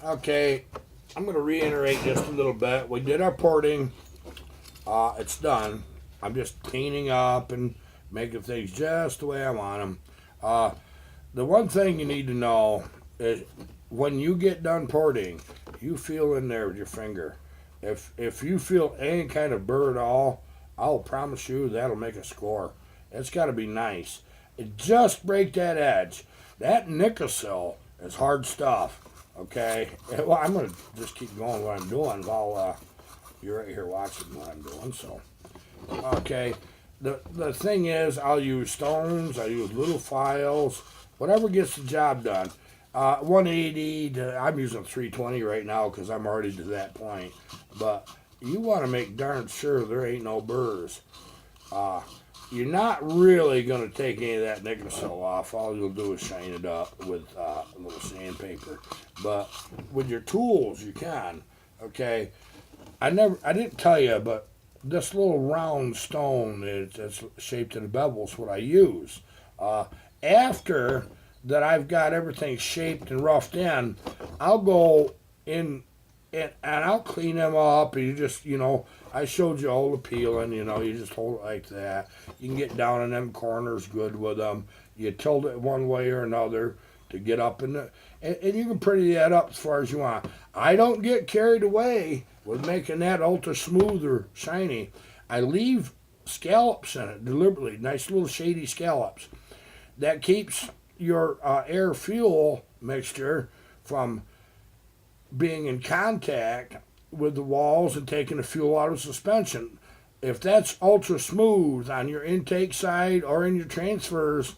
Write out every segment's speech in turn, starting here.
Okay, I'm going to reiterate just a little bit. We did our porting. It's done. I'm just cleaning up and making things just the way I want them. Uh, the one thing you need to know is when you get done porting, you feel in there with your finger. If you feel any kind of burr at all, I'll promise you that'll make a score. It's got to be nice. Just break that edge. That nickel is hard stuff. Okay. Well, I'm gonna just keep going what I'm doing while you're right here watching what I'm doing. So, okay. The thing is, I'll use stones. I use little files. Whatever gets the job done. 180. I'm using 320 right now because I'm already to that point. But you want to make darn sure there ain't no burrs. Uh, you're not really going to take any of that nickel off. All you'll do is shine it up with a little sandpaper. But with your tools, you can. Okay. I didn't tell you, but this little round stone it's shaped in a bevel is what I use. After that, I've got everything shaped and roughed in. I'll go in and I'll clean them up. And you just, I showed you all the peeling. You just hold it like that. You can get down in them corners good with them. You tilt it one way or another to get up in the, and you can pretty that up as far as you want. I don't get carried away with making that ultra smooth or shiny. I leave scallops in it deliberately, nice little shady scallops. That keeps your air fuel mixture from being in contact with the walls and taking the fuel out of suspension. If that's ultra smooth on your intake side or in your transfers,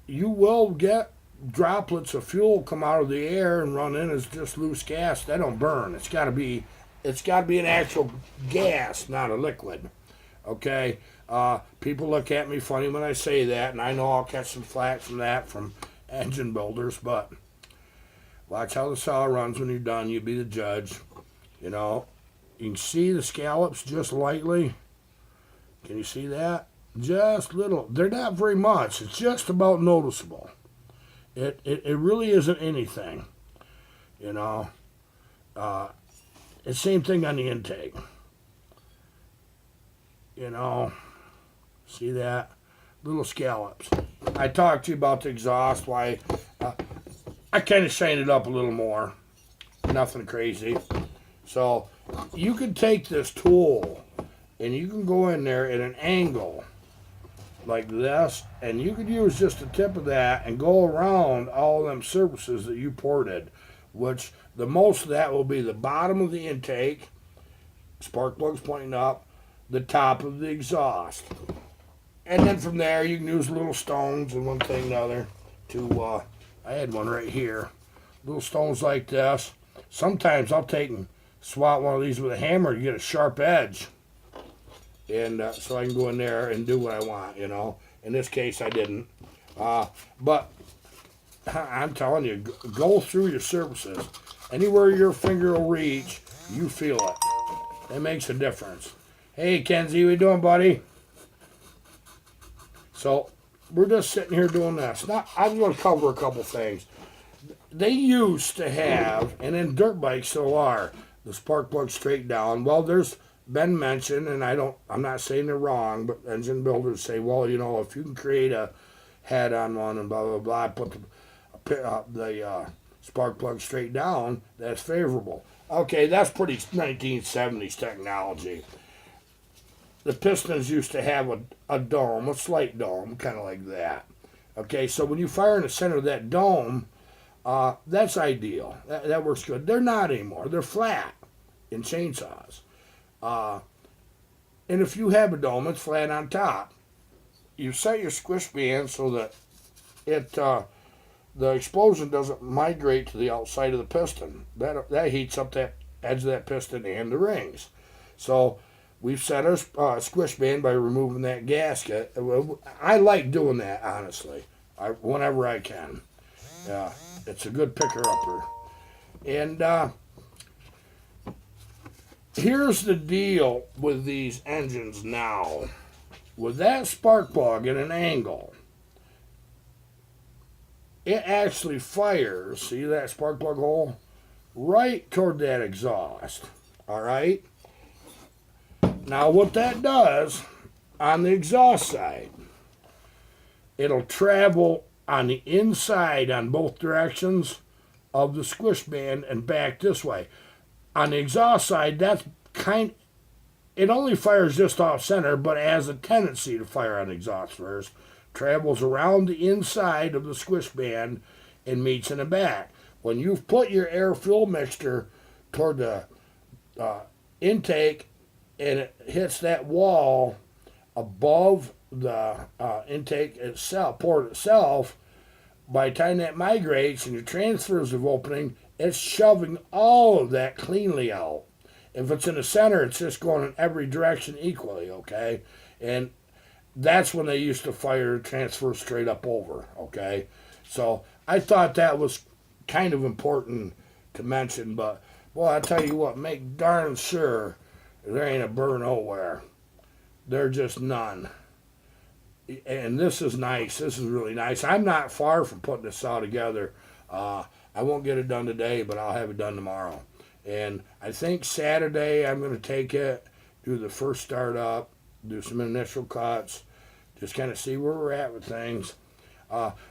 you will get droplets of fuel come out of the air and run in as just loose gas. That don't burn. It's got to be an actual gas, not a liquid. Okay. People look at me funny when I say that, and I know I'll catch some flack from that from engine builders, but watch how the saw runs when you're done. You be the judge. You can see the scallops just lightly. Can you see that? Just little. They're not very much. It's just about noticeable. It really isn't anything. It's same thing on the intake. See that? Little scallops. I talked to you about the exhaust, why I kind of shined it up a little more. Nothing crazy. So you can take this tool and you can go in there at an angle like this, and you could use just the tip of that and go around all them surfaces that you ported, which the most of that will be the bottom of the intake, spark plugs pointing up, the top of the exhaust. And then from there you can use little stones and one thing and another to, I had one right here, little stones like this. Sometimes I'll take and swat one of these with a hammer to get a sharp edge. And so I can go in there and do what I want, In this case, I didn't. But I'm telling you, go through your surfaces. Anywhere your finger will reach, you feel it. It makes a difference. Hey, Kenzie, what you doing, buddy? So we're just sitting here doing this. Now, I'm going to cover a couple things. They used to have, and in dirt bikes still are, the spark plug straight down. Well, there's been mentioned, and I'm not saying they're wrong, but engine builders say, well, if you can create a head on one and blah, blah, blah, put the spark plug straight down, that's favorable. Okay, that's pretty 1970s technology. The pistons used to have a dome, a slight dome, kind of like that. Okay, so when you fire in the center of that dome, that's ideal. That works good. They're not anymore. They're flat in chainsaws. And if you have a dome, it's flat on top. You set your squish band so that the explosion doesn't migrate to the outside of the piston. That heats up that edge of that piston and the rings. So we've set our squish band by removing that gasket. I like doing that, honestly, whenever I can. It's a good picker-upper. And here's the deal with these engines now. With that spark plug at an angle, it actually fires, see that spark plug hole? Right toward that exhaust. Alright? Now what that does, on the exhaust side, it'll travel on the inside on both directions of the squish band and back this way. On the exhaust side, it only fires just off center, but has a tendency to fire on exhaust first. Travels around the inside of the squish band and meets in the back. When you've put your air fuel mixture toward the intake and it hits that wall above the intake itself, port itself, by the time that migrates and your transfers of opening, it's shoving all of that cleanly out. If it's in the center, it's just going in every direction equally, okay? And that's when they used to fire transfer straight up over, okay? So I thought that was kind of important to mention, but, boy, I tell you what, make darn sure there ain't a burr nowhere. There just none. And this is nice. This is really nice. I'm not far from putting this saw together. I won't get it done today, but I'll have it done tomorrow. And I think Saturday I'm going to take it, do the first startup, do some initial cuts, just kind of see where we're at with things.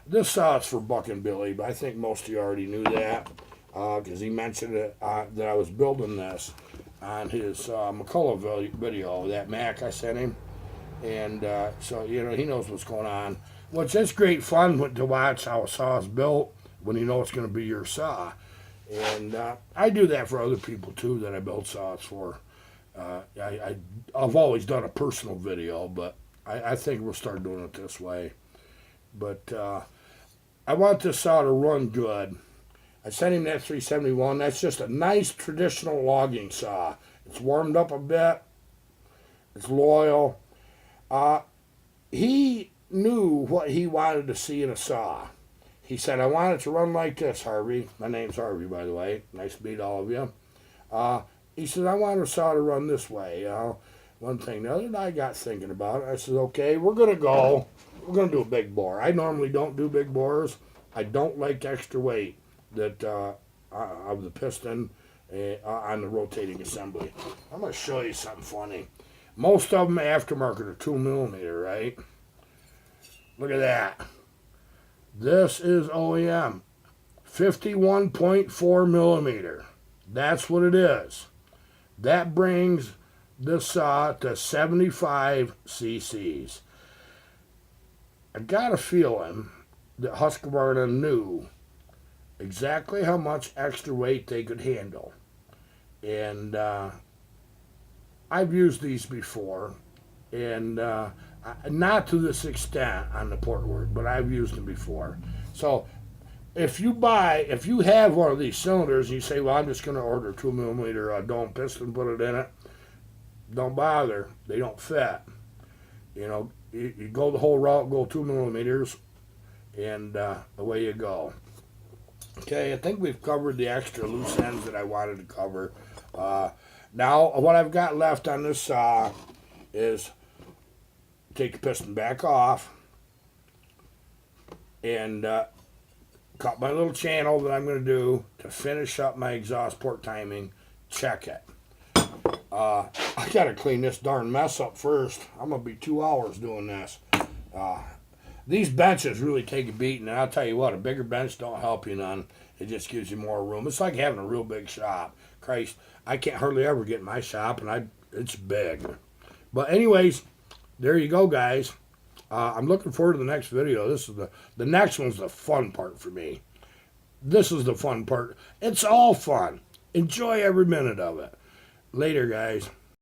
This saw is for Buck and Billy, but I think most of you already knew that because he mentioned it, that I was building this on his McCullough video, that Mac I sent him. And so, you know, he knows what's going on. Well, it's just great fun to watch how a saw is built when you know it's going to be your saw. And I do that for other people, too, that I build saws for. I've always done a personal video, but I think we'll start doing it this way. But I want this saw to run good. I sent him that 371. That's just a nice traditional logging saw. It's warmed up a bit. It's loyal. He knew what he wanted to see in a saw. He said, I want it to run like this, Harvey. My name's Harvey, by the way. Nice to meet all of you. He said, I want a saw to run this way. One thing. The other day I got thinking about it. I said, okay, we're going to do a big bore. I normally don't do big bores. I don't like extra weight that of the piston on the rotating assembly. I'm going to show you something funny. Most of them aftermarket are 2mm, right? Look at that. This is OEM. 51.4mm. That's what it is. That brings this saw to 75 cc's. I got a feeling that Husqvarna knew exactly how much extra weight they could handle. And I've used these before, and not to this extent on the Portward, but I've used them before. So if you have one of these cylinders and you say, well, I'm just going to order 2mm dome piston, put it in it, don't bother. They don't fit. You know, you go the whole route, go 2mm, and away you go. Okay, I think we've covered the extra loose ends that I wanted to cover. Now, what I've got left on this saw is take the piston back off and cut my little channel that I'm going to do to finish up my exhaust port timing, check it. I got to clean this darn mess up first. I'm going to be 2 hours doing this. These benches really take a beating, and I'll tell you what, a bigger bench don't help you none. It just gives you more room. It's like having a real big shop. Christ, I can't hardly ever get in my shop, and it's big. But anyways, there you go, guys. I'm looking forward to the next video. This is the next one's the fun part for me. This is the fun part. It's all fun. Enjoy every minute of it. Later, guys.